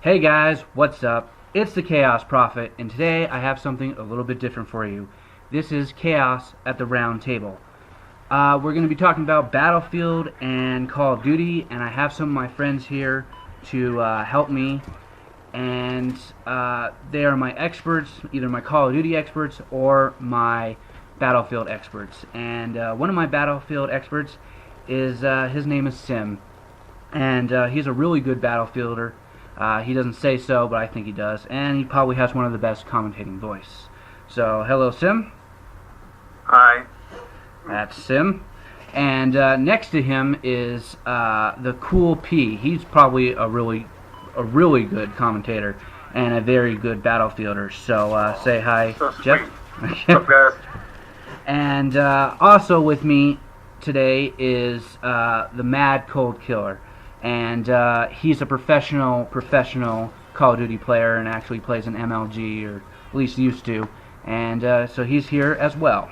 Hey guys, what's up? It's the Chaos Prophet, and today I have something a little bit different for you. This is Chaos at the Round Table. We're going to be talking about Battlefield and Call of Duty, and I have some of my friends here to help me, and they are my experts, either my Call of Duty experts or my Battlefield experts. And one of my Battlefield experts is, his name is Sim, and he's a really good Battlefielder. He doesn't say so, but I think he does. And he probably has one of the best commentating voice. So, hello, Sim. Hi. That's Sim. And next to him is the Cool P. He's probably a really good commentator and a very good Battlefielder. So, say hi, So Jeff. What's up, guys? And also with me today is the Mad Cold Killer. And he's a professional Call of Duty player and actually plays an MLG, or at least used to. And so he's here as well.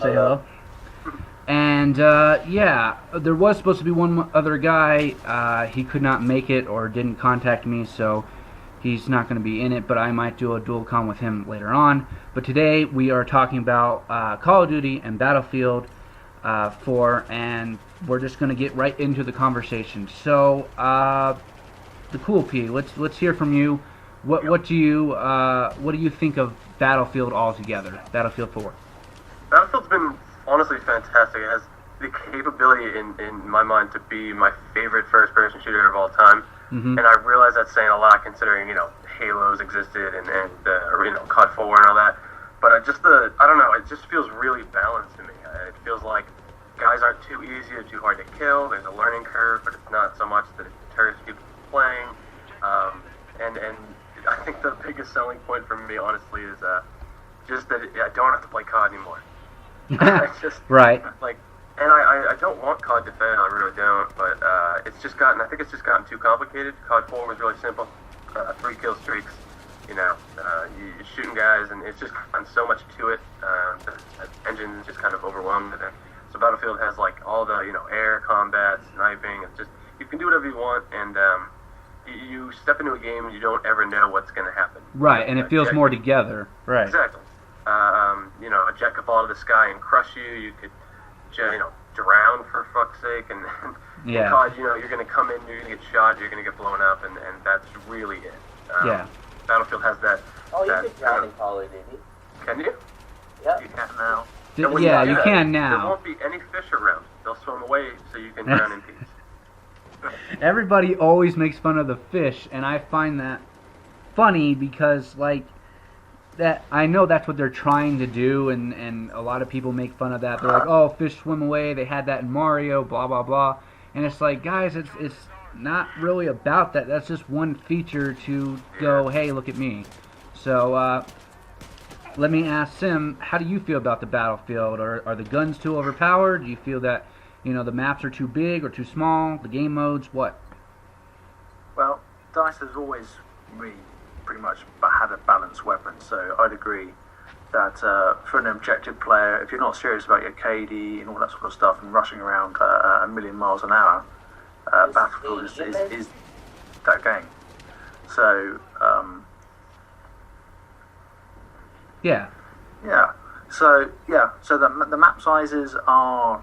Say hello. And yeah, there was supposed to be one other guy. He could not make it or didn't contact me, so he's not going to be in it, but I might do a dual con with him later on. But today we are talking about Call of Duty and Battlefield 4, and we're just going to get right into the conversation. So, the Cool P, let's hear from you. What do you think of Battlefield altogether? Battlefield 4. Battlefield's been honestly fantastic. It has the capability in my mind to be my favorite first-person shooter of all time. Mm-hmm. And I realize that's saying a lot considering, Halos existed and COD 4 and all that. But I don't know, it just feels really balanced to me. It feels like guys aren't too easy or too hard to kill. There's a learning curve, but it's not so much that it deters people from playing. And I think the biggest selling point for me, honestly, is just that I don't have to play COD anymore. Right. And I don't want COD to fail, I really don't, but I think it's just gotten too complicated. COD 4 was really simple, 3 kill streaks, you're shooting guys, and it's just gotten so much to it. The engine is just kind of overwhelmed with it. So Battlefield has all the air combat, sniping. It's just you can do whatever you want, and you step into a game and you don't ever know what's going to happen. Right, and it feels more together. Right. Exactly. A jet could fall out of the sky and crush you. You could, drown for fuck's sake. And yeah. in COD, you're going to come in, you're going to get shot, you're going to get blown up, and that's really it. Yeah. Battlefield has that. Oh, you can drown in Call of Duty. Can you? Yep. You can now. Yeah, you can There now. won't be any fish around. They'll swim away so you can drown in peace. Everybody always makes fun of the fish, and I find that funny because, that I know that's what they're trying to do, and a lot of people make fun of that. They're like, oh, fish swim away, they had that in Mario, blah, blah, blah. And it's like, guys, it's not really about that. That's just one feature to go, hey, look at me. So, let me ask Sim, how do you feel about the Battlefield? Are the guns too overpowered? Do you feel that, the maps are too big or too small? The game modes, what? Well, DICE has always really pretty much had a balanced weapon, so I'd agree that for an objective player, if you're not serious about your KD and all that sort of stuff and rushing around a million miles an hour, Battlefield is that game. So, Yeah. yeah. So the map sizes are,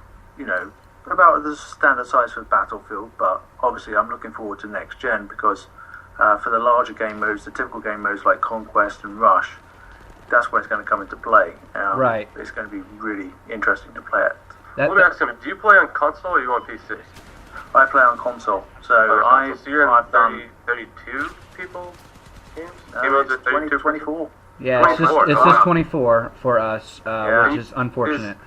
about the standard size for Battlefield, but obviously I'm looking forward to next gen because for the larger game modes, the typical game modes like Conquest and Rush, that's where it's going to come into play. Right. It's going to be really interesting to play it. Let me ask you, do you play on console or you on PC? I play on console, so So you're in I've done 32 people games? uh, Game modes are it's 20, 32 24. Yeah, it's 24, just wow. 24 for us, Yeah. which is unfortunate.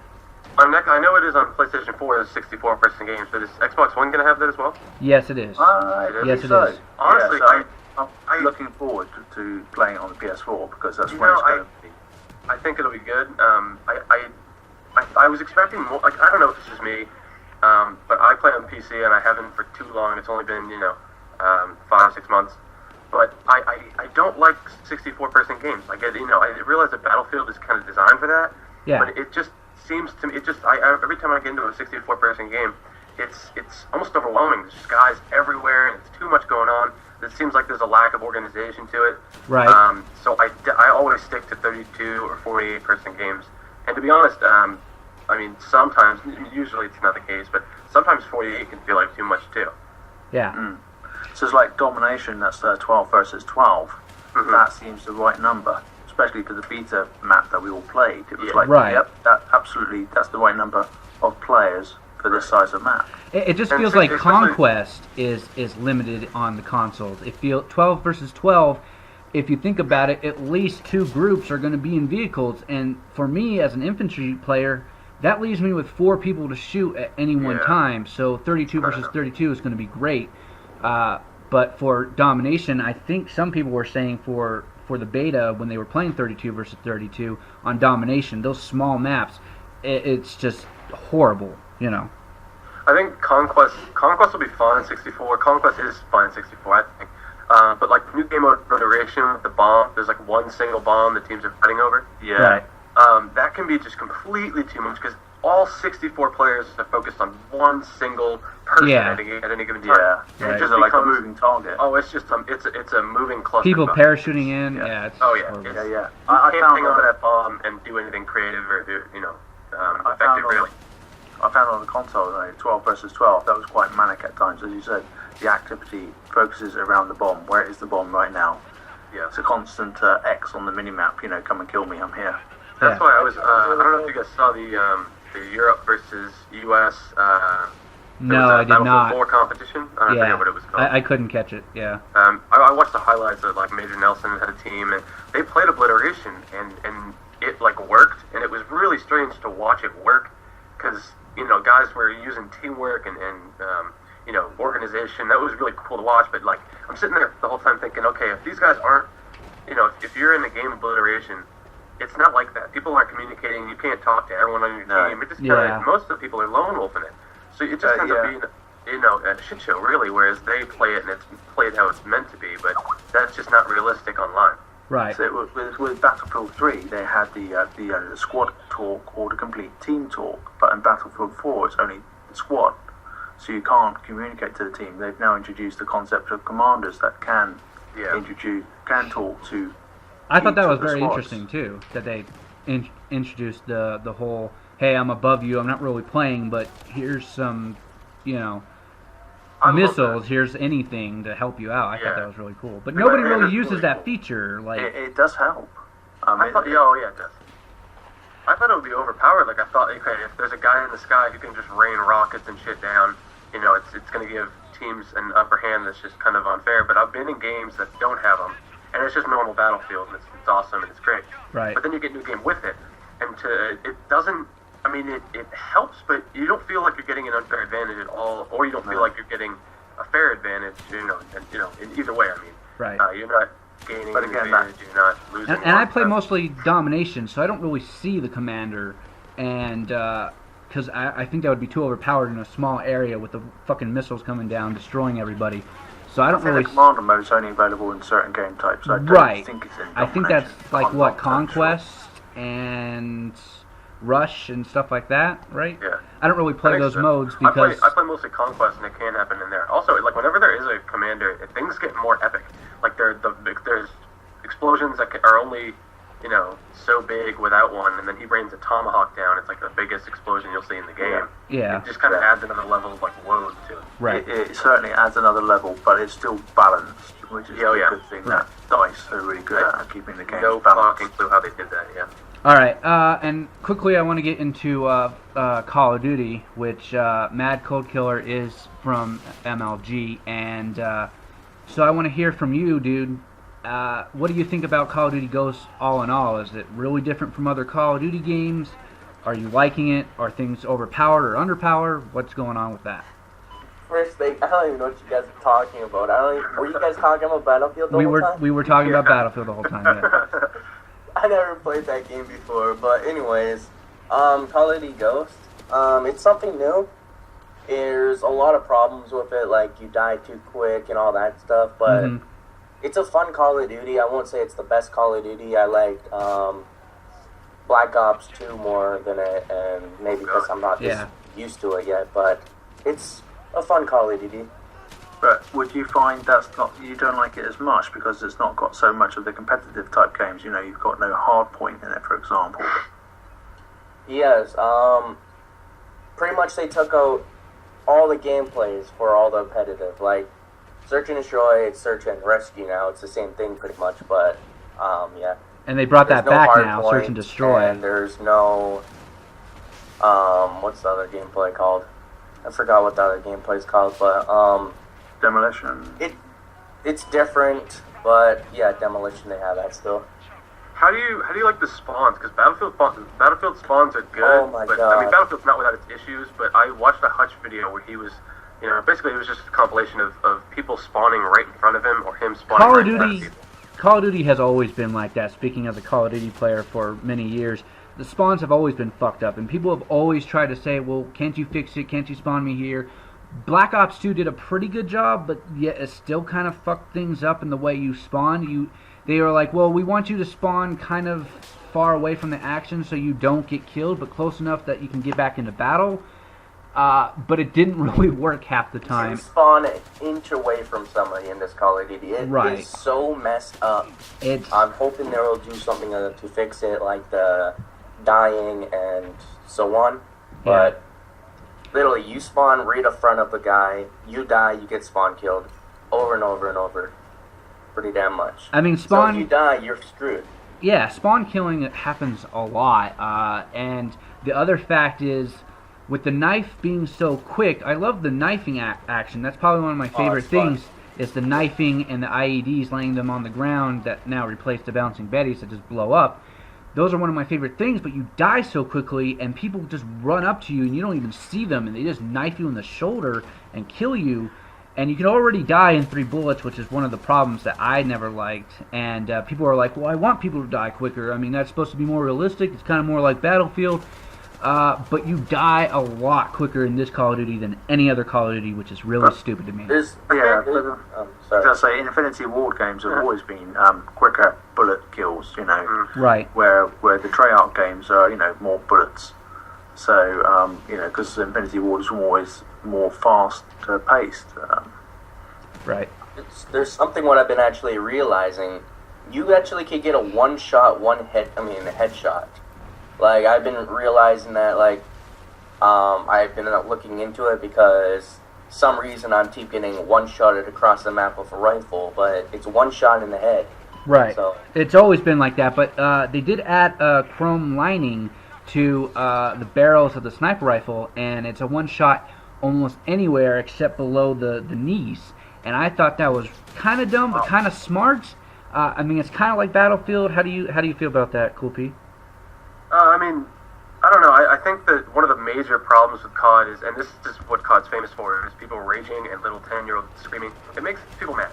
I know it is on PlayStation 4, there's 64-person games, but is Xbox One going to have that as well? Yes, it is. Yes, it is. Honestly, yeah, so I'm looking forward to playing it on the PS4 because that's where it's going to be. I think it'll be good. I was expecting more. I don't know if it's just me, but I play on PC and I haven't for too long. It's only been 5 or 6 months. But I don't like 64-person games. I realize that Battlefield is kind of designed for that. Yeah. But it just seems to me, every time I get into a 64-person game, it's almost overwhelming. There's just guys everywhere, and it's too much going going on. It seems like there's a lack of organization to it. Right. So I always stick to 32 or 48 person games. And to be honest, I mean, sometimes, usually it's not the case, but sometimes 48 can feel like too much too. Yeah. So it's like domination, that's 12 versus 12. Mm-hmm. That seems the right number, especially to the beta map that we all played. It was Yeah. like, Right. yep, that's the right number of players for this size of map. It just And feels especially- like Conquest is limited on the consoles. It feels 12 versus 12. If you think about it, at least 2 groups are going to be in vehicles, and for me as an infantry player, that leaves me with 4 people to shoot at any one Yeah. time. So 32 versus 32 is going to be great. But for domination, I think some people were saying for the beta when they were playing 32 versus 32 on domination, those small maps, it's just horrible, you know. I think Conquest will be fun in 64. Conquest is fun in 64, I think. But like new game mode iteration with the bomb, there's like one single bomb the teams are fighting over. Yeah. Right. That can be just completely too much because all 64 players are focused on one single person Yeah. at any given time. Yeah. And Right. it just Like a becomes, moving target. oh, it's just it's a moving cluster. People parachuting in, Yeah. yeah. It's Oh yeah, horrible. it's, Yeah. You I can't found hang on to on, that bomb and do anything creative or do I effective found really. on the console, 12 versus 12, that was quite manic at times. As you said, the activity focuses around the bomb. Where is the bomb right now? Yeah. It's a constant X on the minimap, come and kill me, I'm here. That's Yeah. why I was. I don't know if you guys saw the Europe versus U.S. No, I did Battlefield not. 4 competition. I don't Yeah, forget what it was called. I couldn't catch it. Yeah. I watched the highlights of like Major Nelson had a team, and they played Obliteration, and it like worked, and it was really strange to watch it work, because guys were using teamwork and organization. That was really cool to watch. But like I'm sitting there the whole time thinking, okay, if these guys aren't, if you're in a game of Obliteration, it's not like that. People aren't communicating. You can't talk to everyone on your No. team. It just Yeah. most of the people are lone wolfing it. So it just ends up being, a shit show, really, whereas they play it and it's played how it's meant to be, but that's just not realistic online. Right. So with Battlefield 3, they had the squad talk or the complete team talk, but in Battlefield 4, it's only the squad. So you can't communicate to the team. They've now introduced the concept of commanders that can talk to. I thought that each was of the very squads. interesting too. That they introduced the whole, hey, I'm above you. I'm not really playing, but here's some, I love missiles. that. Here's anything to help you out. I Yeah. thought that was really cool. But Yeah, nobody it really is uses really that cool. feature. Like, It does help. I thought, it does. I thought it would be overpowered. Like I thought, okay, if there's a guy in the sky who can just rain rockets and shit down, it's going to give teams an upper hand that's just kind of unfair. But I've been in games that don't have them, and it's just normal Battlefield, and it's awesome and it's great. right. But then you get a new game with it, and it doesn't. I mean, it helps, but you don't feel like you're getting an unfair advantage at all, or you don't feel like you're getting a fair advantage. In either way. I mean, Right. You're not gaining But an again, advantage. You're not losing. And I play mostly domination, so I don't really see the commander, and because I think that would be too overpowered in a small area with the fucking missiles coming down, destroying everybody. So I I don't think really. the commander mode is only available in certain game types. I don't Right. think it's in I think domination. that's like I'm what, not sure. Conquest and Rush and stuff like that, right? Yeah. I don't really play I think those so. modes because I play mostly Conquest, and it can happen in there. Also, like whenever there is a commander, things get more epic. Like there's explosions that are only so big without one, and then he rains a tomahawk down. It's like the biggest explosion you'll see in the game. Yeah. It just kind of adds another level of like woe to it. right. It certainly adds another level, but it's still balanced, which is Oh, yeah. a good thing. That DICE are really good at keeping the game No balanced. fucking clue how they did that. Yeah. All right, and quickly I want to get into Call of Duty, which Mad Cold Killer is from MLG, and so I want to hear from you, dude. What do you think about Call of Duty Ghosts all in all? Is it really different from other Call of Duty games? Are you liking it? Are things overpowered or underpowered? What's going on with that? First thing, I don't even know what you guys are talking about. Were you guys talking about Battlefield the whole time? We were talking about Battlefield the whole time. Yeah. I never played that game before, but anyways, Call of Duty Ghost, it's something new. There's a lot of problems with it, like you die too quick and all that stuff, but Mhm. it's a fun Call of Duty. I won't say it's the best Call of Duty. I liked Black Ops 2 more than it, and maybe because I'm not just Yeah. used to it yet, but it's a fun Call of Duty. But would you find you don't like it as much because it's not got so much of the competitive type games? You know, you've got no hard point in it, for example. Yes. Pretty much they took out all the gameplays for all the competitive. Like, search and destroy, it's search and rescue now. It's the same thing pretty much, but, yeah. And they brought There's that no back hard now, point, search and destroy. And there's no, what's the other gameplay called? I forgot what the other gameplay's called, but, Demolition. It's different, but, yeah, demolition, they have that still. How do you like the spawns? Because Battlefield spawns are good. Oh my but God. I mean, Battlefield's not without its issues. But I watched a Hutch video where he was, basically it was just a compilation of people spawning right in front of him or him spawning Call right of in front Duty, of people. Call of Duty has always been like that. Speaking as a Call of Duty player for many years, the spawns have always been fucked up, and people have always tried to say, "Well, can't you fix it? Can't you spawn me here?" Black Ops 2 did a pretty good job, but yet it still kind of fucked things up in the way you spawn. They were like, "Well, we want you to spawn kind of far away from the action so you don't get killed, but close enough that you can get back into battle." But it didn't really work half the You time. spawn an inch away from somebody in this Call of Duty. It Right. is so messed up. It's I'm hoping they'll do something to fix it, like the dying and so on. But literally, you spawn right in front of the guy, you die, you get spawn killed, over and over and over. Pretty damn much. I mean, So spawn. if you die, you're screwed. Yeah, spawn killing happens a lot, and the other fact is, with the knife being so quick, I love the knifing action. That's probably one of my favorite it's fun. things, is the knifing and the IEDs, laying them on the ground that now replace the bouncing betties that just blow up. Those are one of my favorite things, but you die so quickly, and people just run up to you, and you don't even see them, and they just knife you in the shoulder and kill you. And you can already die in 3 bullets, which is one of the problems that I never liked. And people are like, well, I want people to die quicker. I mean, that's supposed to be more realistic. It's kind of more like Battlefield. But you die a lot quicker in this Call of Duty than any other Call of Duty, which is really stupid to me. Yeah, Sorry. as I say, Infinity Ward games have always been quicker bullet kills, Right. where the Treyarch games are, more bullets. So, because Infinity Ward is always more fast-paced. Right. There's something what I've been actually realizing. You actually could get a one-shot, headshot. Like, I've been realizing that, like, I've been looking into it because some reason I'm keep getting one-shotted across the map with a rifle, but it's one shot in the head. Right. So, It's always been like that, but they did add a chrome lining to the barrels of the sniper rifle, and it's a one-shot almost anywhere except below the knees. And I thought that was kind of dumb, but kind of smart. I mean, it's kind of like Battlefield. How do you feel about that, Cool P? I mean, I don't know. I think that one of the major problems with COD is, and this is what COD's famous for, is people raging and little 10-year-olds screaming. It makes people mad.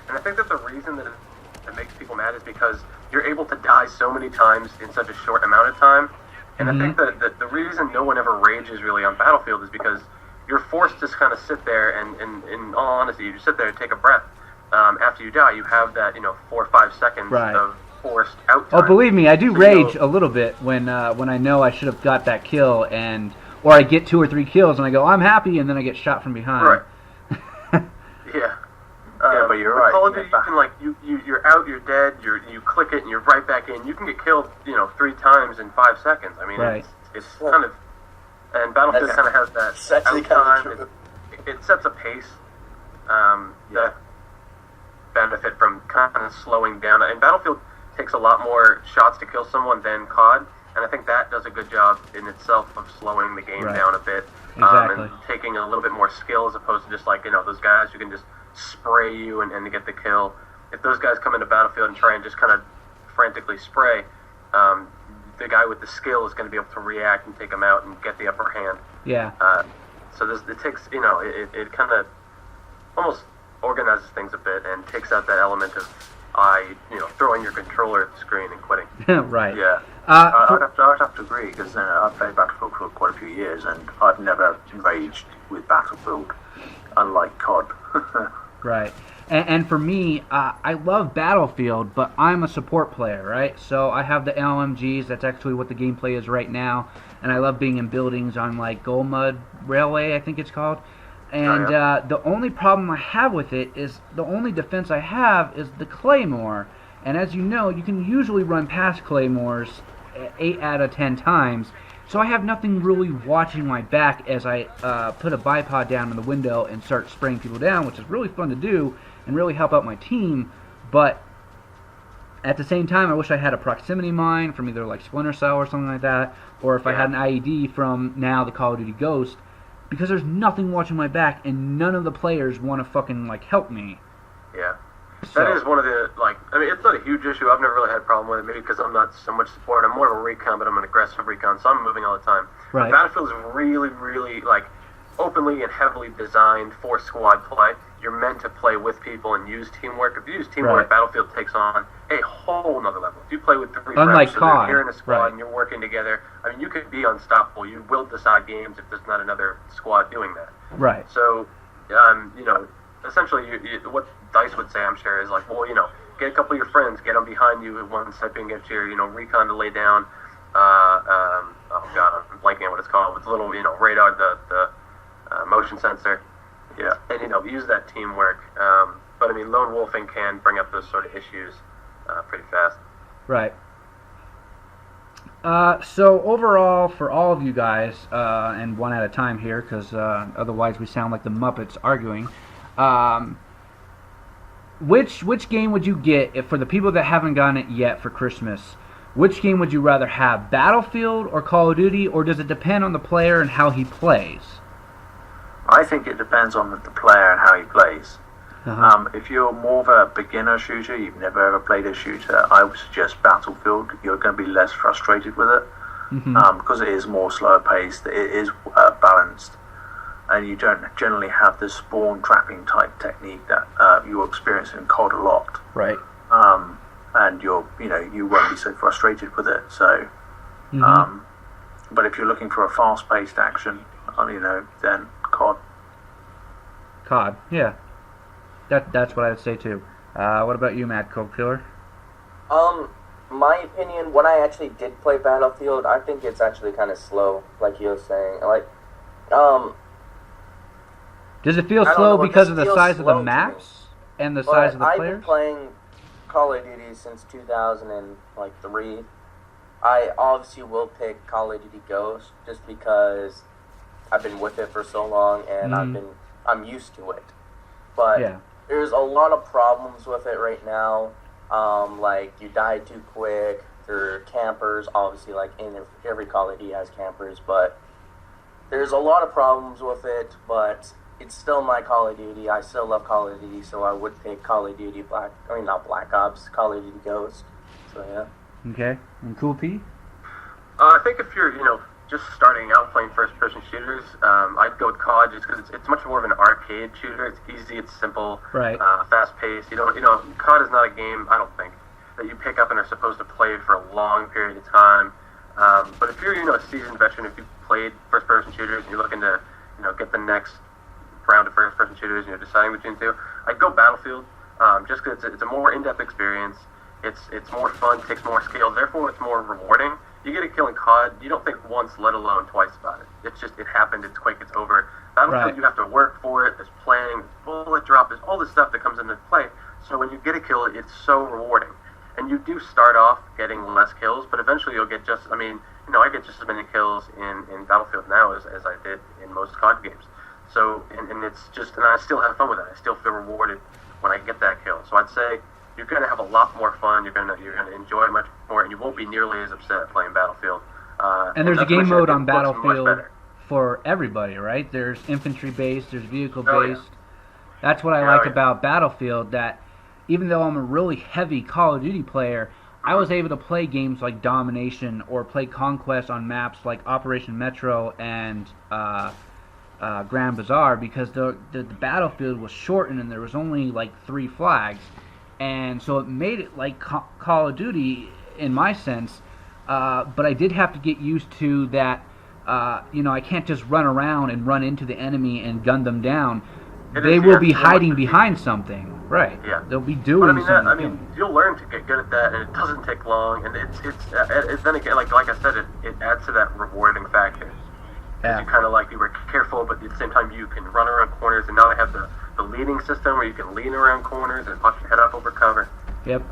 And I think that the reason that it makes people mad is because you're able to die so many times in such a short amount of time. And I think that the reason no one ever rages really on Battlefield is because you're forced to just kind of sit there and in all honesty, you just sit there and take a breath. After you die, you have that 4 or 5 seconds of forced out time. Oh, believe me, I do rage a little bit when I know I should have got that kill, or I get 2 or 3 kills and I go, I'm happy, and then I get shot from behind. Right. Yeah. Yeah, but you're right. Call of Duty, you can you're out, you're dead, you click it, and you're right back in. You can get killed, 3 times in 5 seconds. I mean, it's kind of, and Battlefield kind of has that out time. It sets a pace that benefit from kind of slowing down. And Battlefield takes a lot more shots to kill someone than COD, and I think that does a good job in itself of slowing the game down a bit. Exactly. And taking a little bit more skill as opposed to just those guys who can just spray you and to get the kill. If those guys come into Battlefield and try and just kind of frantically spray, the guy with the skill is going to be able to react and take them out and get the upper hand. Yeah. So it takes, it kind of almost organizes things a bit and takes out that element of throwing your controller at the screen and quitting. Right. Yeah. I'd have to agree, because I've played Battlefield for quite a few years, and I've never raged with Battlefield, unlike COD. Right. And for me, I love Battlefield, but I'm a support player, right? So I have the LMGs. That's actually what the gameplay is right now. And I love being in buildings on, like, Gulmud Railway, I think it's called. And the only problem I have with it is the only defense I have is the Claymore. And as you know, you can usually run past Claymores 8 out of 10 times. So I have nothing really watching my back as I put a bipod down in the window and start spraying people down, which is really fun to do and really help out my team. But at the same time, I wish I had a proximity mine from either like Splinter Cell or something like that, or if I had an IED from now the Call of Duty Ghost, because there's nothing watching my back and none of the players want to fucking like help me. Yeah. So, that is one of the, like, I mean, it's not a huge issue. I've never really had a problem with it, maybe because I'm not so much support. I'm more of a recon, but I'm an aggressive recon, so I'm moving all the time. Right. But Battlefield is really, really, like, openly and heavily designed for squad play. You're meant to play with people and use teamwork. If you use teamwork, Right. Battlefield takes on a whole nother level. If you play with 3 Unlike friends, so COD, you're in a squad right. and you're working together, I mean, you could be unstoppable. You will decide games if there's not another squad doing that. right. So, you know, essentially, what Dice would say, I'm sure, is like, well, you know, get a couple of your friends, get them behind you at one step and get your, you know, recon to lay down. Oh God, I'm blanking on what it's called. With the little, you know, radar, the motion sensor. Yeah. And, you know, use that teamwork. But I mean, lone wolfing can bring up those sort of issues pretty fast. Right. So overall, for all of you guys, and one at a time here, because otherwise we sound like the Muppets arguing. Which game would you get if, for the people that haven't gotten it yet for Christmas? Which game would you rather have, Battlefield or Call of Duty, or does it depend on the player and how he plays? I think it depends on the player and how he plays. Uh-huh. If you're more of a beginner shooter, you've never ever played a shooter, I would suggest Battlefield. You're going to be less frustrated with it because it is more slower paced, it is balanced, and you don't generally have the spawn trapping type technique that you experience in COD a lot. Right. And you won't be so frustrated with it. So, but if you're looking for a fast paced action, then COD. COD, yeah. That's what I would say too. What about you, Mad Cold Killer? My opinion, when I actually did play Battlefield, I think it's actually kind of slow, like you were saying. Like, does it feel I don't slow know, it because just of the feels size of slow the to maps and the but size of the I've players? been playing Call of Duty since 2003. I obviously will pick Call of Duty Ghost just because I've been with it for so long and I'm used to it. But Yeah. there's a lot of problems with it right now. Like you die too quick. There are campers, obviously, like in every Call of Duty has campers, but there's a lot of problems with it. But it's still my Call of Duty. I still love Call of Duty, so I would pick Call of Duty not Black Ops, Call of Duty Ghost. So yeah. Okay. And Cool P? I think if you're, just starting out playing first-person shooters, I'd go with COD just because it's much more of an arcade shooter. It's easy, it's simple, Right. Fast-paced. COD is not a game, I don't think, that you pick up and are supposed to play for a long period of time. But if you're, a seasoned veteran, if you've played first-person shooters and you're looking to, get the next round of first-person shooters and you're deciding between the two, I'd go Battlefield, just because it's a more in-depth experience. It's more fun, takes more skill, therefore it's more rewarding. You get a kill in COD, you don't think once, let alone twice about it. It's just, it happened, it's quick, it's over. Battlefield, Right. You have to work for it, there's planning, there's bullet drop, there's all this stuff that comes into play. So when you get a kill, it's so rewarding. And you do start off getting less kills, but eventually you'll get I get just as many kills in Battlefield now as I did in most COD games. So, and it's just, and I still have fun with it. I still feel rewarded when I get that kill. So I'd say you're going to have a lot more fun. You're going to enjoy much more, and you won't be nearly as upset playing Battlefield. And there's a that's game what mode it on looks much Battlefield better. for everybody, right? There's infantry-based, there's vehicle-based. Oh, yeah. That's what I Oh, like yeah. about Battlefield, that even though I'm a really heavy Call of Duty player, I was able to play games like Domination or play Conquest on maps like Operation Metro and Grand Bazaar because the battlefield was shortened and there was only like 3 flags. And so it made it like Call of Duty in my sense, but I did have to get used to that. I can't just run around and run into the enemy and gun them down. They will be hiding behind something, right? Yeah. They'll be doing something. You'll learn to get good at that, and it doesn't take long. And it's then again, like I said, it adds to that rewarding factor. Yeah. You kind of like, you were careful, but at the same time you can run around corners, and now they have the leading system where you can lean around corners and pop your head up over cover. Yep.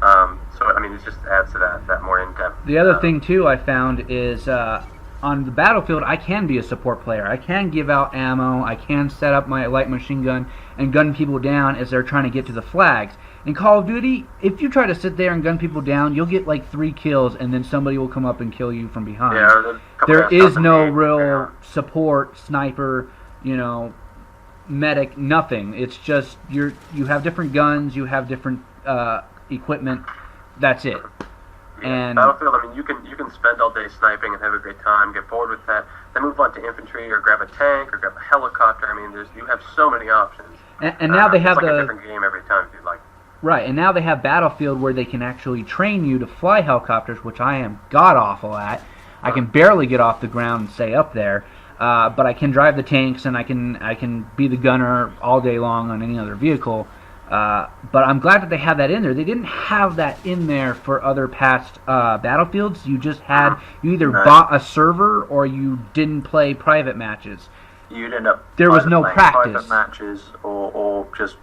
So, I mean, it just adds to that more in-depth. The other thing, too, I found is on the battlefield, I can be a support player. I can give out ammo. I can set up my light machine gun and gun people down as they're trying to get to the flags. In Call of Duty, if you try to sit there and gun people down, you'll get like 3 kills, and then somebody will come up and kill you from behind. Yeah, there is no real support, sniper, medic, nothing. It's just you have different guns, you have different equipment. That's it. Yeah, and Battlefield, I mean, you can spend all day sniping and have a great time, get bored with that, then move on to infantry or grab a tank or grab a helicopter. I mean, you have so many options. And now they have it's like a different game every time if you'd like. Right, and now they have Battlefield where they can actually train you to fly helicopters, which I am god-awful at. I can barely get off the ground and stay up there, but I can drive the tanks and I can be the gunner all day long on any other vehicle. But I'm glad that they have that in there. They didn't have that in there for other past Battlefields. You just had, you either bought a server or you didn't play private matches. You'd end up there was no practice. Private matches or just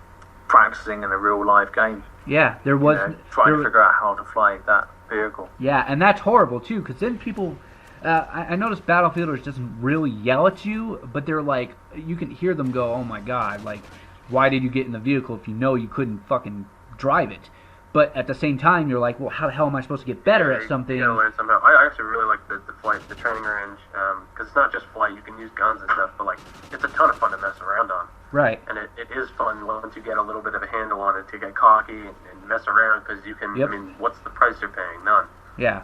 practicing in a real live game. Yeah, there was trying to figure out how to fly that vehicle. Yeah, and that's horrible too, because then people. I noticed Battlefielders doesn't really yell at you, but they're like, you can hear them go, "Oh my God!" Like, why did you get in the vehicle if you know you couldn't fucking drive it? But at the same time, you're like, well, how the hell am I supposed to get better at something? You gotta learn somehow. I actually really like the flight, the training range, because it's not just flight. You can use guns and stuff, but like, it's a ton of fun to mess around on. Right. And it is fun once you get a little bit of a handle on it to get cocky and mess around, because you can. Yep. I mean, what's the price you're paying? None. Yeah.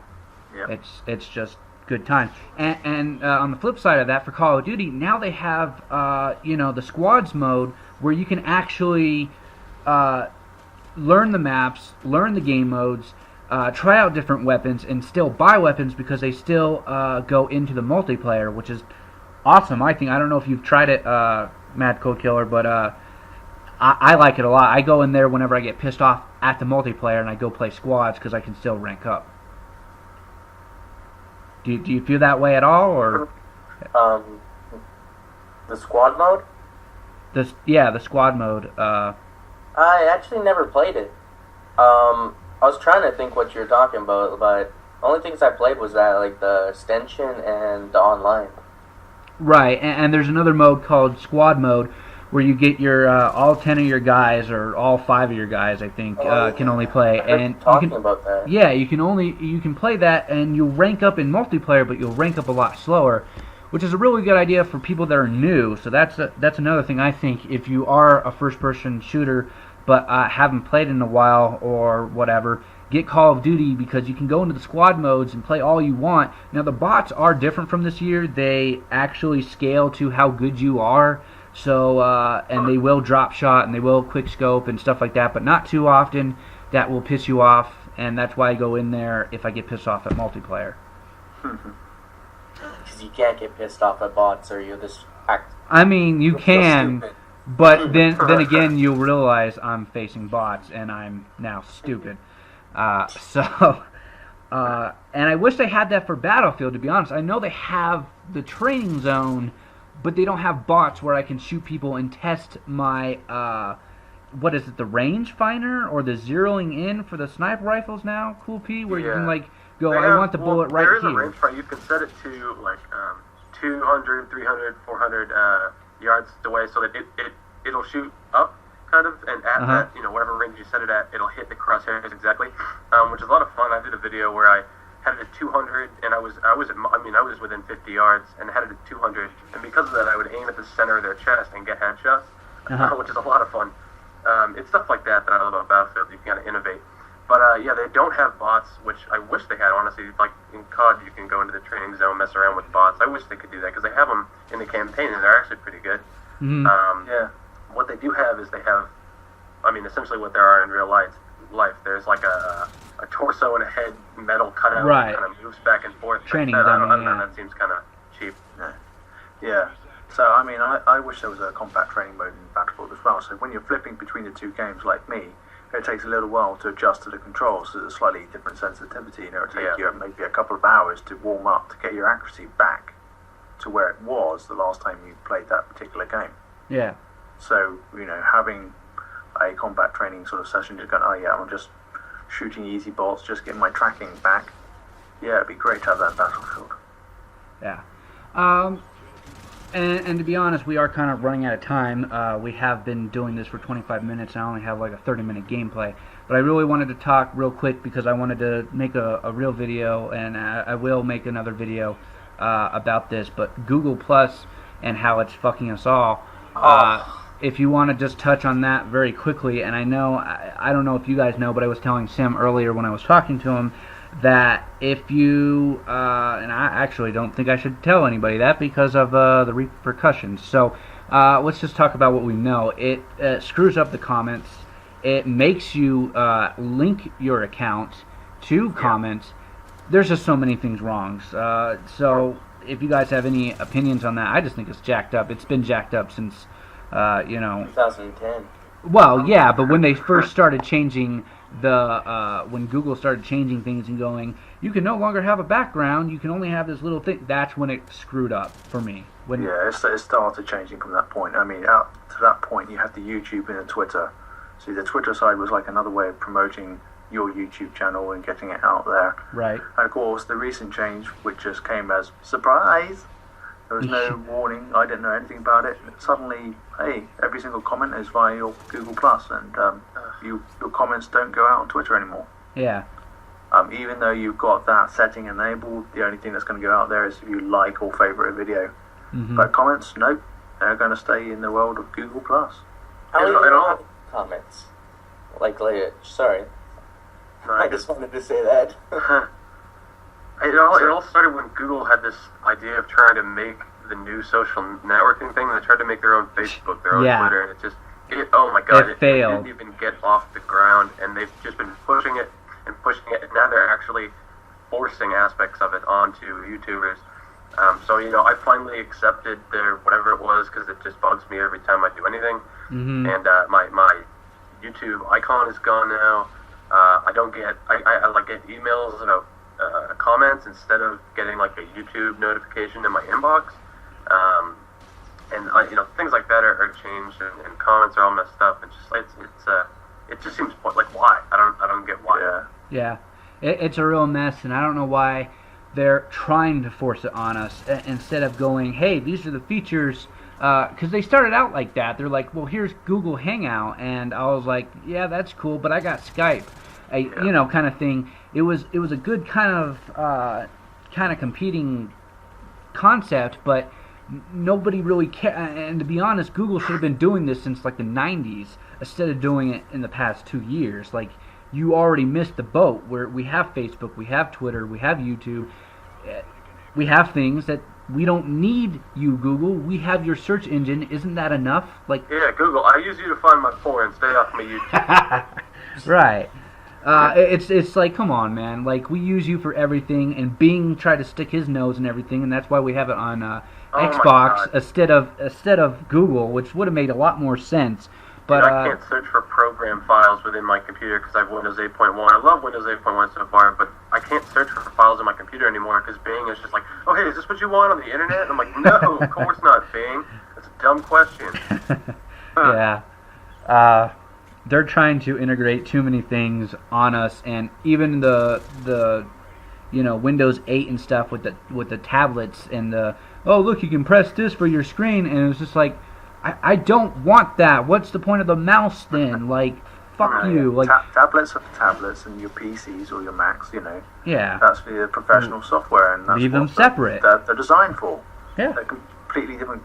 Yep. It's just good time. And on the flip side of that, for Call of Duty, now they have the squads mode where you can actually learn the maps, learn the game modes, try out different weapons, and still buy weapons because they still go into the multiplayer, which is awesome. I think. I don't know if you've tried it, Mad Cold Killer, but I like it a lot. I go in there whenever I get pissed off at the multiplayer, and I go play squads because I can still rank up. Do you feel that way at all, or? The squad mode? The squad mode. I actually never played it. I was trying to think what you're talking about, but the only things I played was that, like, the extension and the online. Right, and there's another mode called squad mode where you get your all 10 of your guys, or all 5 of your guys, I think, can only play. And talking about that. Yeah, you can play that, and you'll rank up in multiplayer, but you'll rank up a lot slower, which is a really good idea for people that are new. So that's another thing I think. If you are a first-person shooter but haven't played in a while or whatever, get Call of Duty, because you can go into the squad modes and play all you want. Now, the bots are different from this year. They actually scale to how good you are. So, and they will drop shot and they will quick scope and stuff like that, but not too often. That will piss you off, and that's why I go in there if I get pissed off at multiplayer. Because you can't get pissed off at bots, or you'll just act. I mean, you can, but then again, you'll realize I'm facing bots and I'm now stupid. And I wish they had that for Battlefield, to be honest. I know they have the training zone, but they don't have bots where I can shoot people and test my, what is it, the range finder or the zeroing in for the sniper rifles now, Cool P, where you can, like, go, I want the bullet right here. There is a range finder. You can set it to, like, 200, 300, 400 yards away, so that it'll shoot up, kind of, and at that, whatever range you set it at, it'll hit the crosshairs exactly, which is a lot of fun. I did a video where I had it at 200, and I was within 50 yards, and had it at 200, and because of that, I would aim at the center of their chest and get headshots, which is a lot of fun. It's stuff like that I love about Battlefield. You can kind of innovate. But yeah, they don't have bots, which I wish they had, honestly. Like in COD, you can go into the training zone, mess around with bots. I wish they could do that, because they have them in the campaign, and they're actually pretty good. Yeah. What they do have is they have, I mean, essentially what there are in real life. There's like a torso and a head metal cutout that kind of moves back and forth. Training I dummy, don't know, that seems kind of cheap. Yeah. So, I mean, I wish there was a combat training mode in Battlefield as well. So when you're flipping between the two games, like me, it takes a little while to adjust to the controls. So there's a slightly different sensitivity. It'll take you maybe a couple of hours to warm up to get your accuracy back to to where it was the last time you played that particular game. Yeah. So, having a combat training sort of session, just going, oh yeah, I'm just shooting easy bolts, just getting my tracking back. Yeah, it'd be great to have that Battlefield. Yeah. And to be honest, we are kind of running out of time. We have been doing this for 25 minutes, and I only have like a 30-minute gameplay. But I really wanted to talk real quick because I wanted to make a real video, and I will make another video about this. But Google Plus and how it's fucking us all. If you want to just touch on that very quickly, and I don't know if you guys know, but I was telling Sim earlier when I was talking to him that if you, and I actually don't think I should tell anybody that because of the repercussions. So let's just talk about what we know. It screws up the comments. It makes you link your account to comments. There's just so many things wrong. So if you guys have any opinions on that, I just think it's jacked up. It's been jacked up since, 2010. Well, yeah, but when they first started changing when Google started changing things and going, you can no longer have a background, you can only have this little thing, that's when it screwed up for me. It started changing from that point. I mean, up to that point, you had the YouTube and the Twitter. See, the Twitter side was like another way of promoting your YouTube channel and getting it out there. Right. And of course, the recent change, which just came as surprise, there was no warning, I didn't know anything about it. Suddenly, hey, every single comment is via your Google Plus, and your comments don't go out on Twitter anymore. Yeah. Even though you've got that setting enabled, the only thing that's going to go out there is if you like or favorite a video. Mm-hmm. But comments, nope, they're going to stay in the world of Google Plus. How many comments? Like later, sorry. No, I just wanted to say that. It all started when Google had this idea of trying to make the new social networking thing. They tried to make their own Facebook, their own Twitter, and oh my god, it failed. It didn't even get off the ground, and they've just been pushing it, and now they're actually forcing aspects of it onto YouTubers. So, I finally accepted their whatever it was, because it just bugs me every time I do anything. Mm-hmm. And my YouTube icon is gone now. I don't get, I get emails about comments instead of getting like a YouTube notification in my inbox. And things like that are changed, and comments are all messed up. It's just it just seems like, why? I don't get why. Yeah. It's a real mess, and I don't know why they're trying to force it on us instead of going, hey, these are the features. Because they started out like that. They're like, well, here's Google Hangout, and I was like, yeah, that's cool, but I got Skype, kind of thing. It was a good kind of competing concept, but nobody really cared. And to be honest, Google should have been doing this since like the 90s instead of doing it in the past 2 years. Like, you already missed the boat where we have Facebook, we have Twitter, we have YouTube, we have things that we don't need you, Google. We have your search engine. Isn't that enough? Like, yeah, Google, I use you to find my porn. Stay off my YouTube. Right. It's like, come on, man. Like, we use you for everything, and Bing tried to stick his nose in everything, and that's why we have it on Xbox instead of Google, which would have made a lot more sense. But I can't search for program files within my computer because I have Windows 8.1. I love Windows 8.1 so far, but I can't search for files in my computer anymore because Bing is just like, oh, hey, is this what you want on the internet? And I'm like, no, of course not, Bing. That's a dumb question. Yeah. They're trying to integrate too many things on us, and even the Windows 8 and stuff with the tablets and look, you can press this for your screen, and it's just like, I don't want that. What's the point of the mouse then? Like, fuck you. Like, tablets are for tablets, and your PCs or your Macs, Yeah. That's for your professional software, and that's leave them what separate. They're designed for. Yeah. They're completely different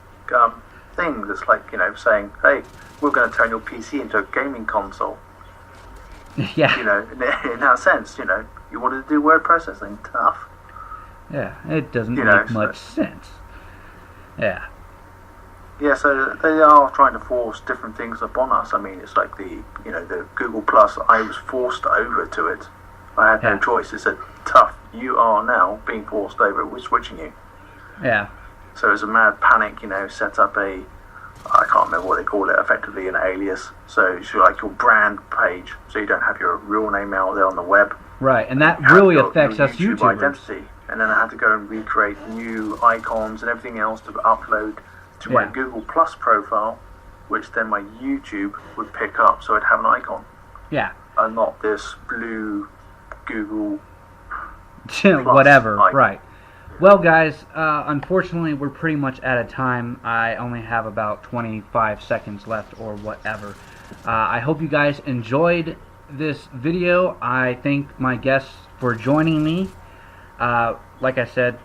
things. It's like, saying, hey, we're going to turn your PC into a gaming console. Yeah. In that sense, you wanted to do word processing, tough. Yeah, it doesn't make much sense. Yeah. Yeah, so they are trying to force different things upon us. I mean, it's like the Google Plus. I was forced over to it. I had no choice. It said, tough, you are now being forced over. We're switching you. Yeah. So it was a mad panic, set up I can't remember what they call it, effectively an alias. So it's like your brand page, so you don't have your real name out there on the web. Right, and that really affects us YouTube YouTubers. identity. and then I had to go and recreate new icons and everything else to upload to my Yeah. Google Plus profile, which then my YouTube would pick up, so I'd have an icon Yeah. and not this blue Google Whatever. icon. Right. Well, guys, unfortunately, we're pretty much out of time. I only have about 25 seconds left or whatever. I hope you guys enjoyed this video. I thank my guests for joining me. Like I said,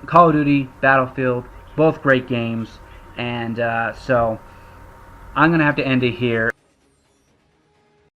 Call of Duty, Battlefield, both great games. And so I'm going to have to end it here.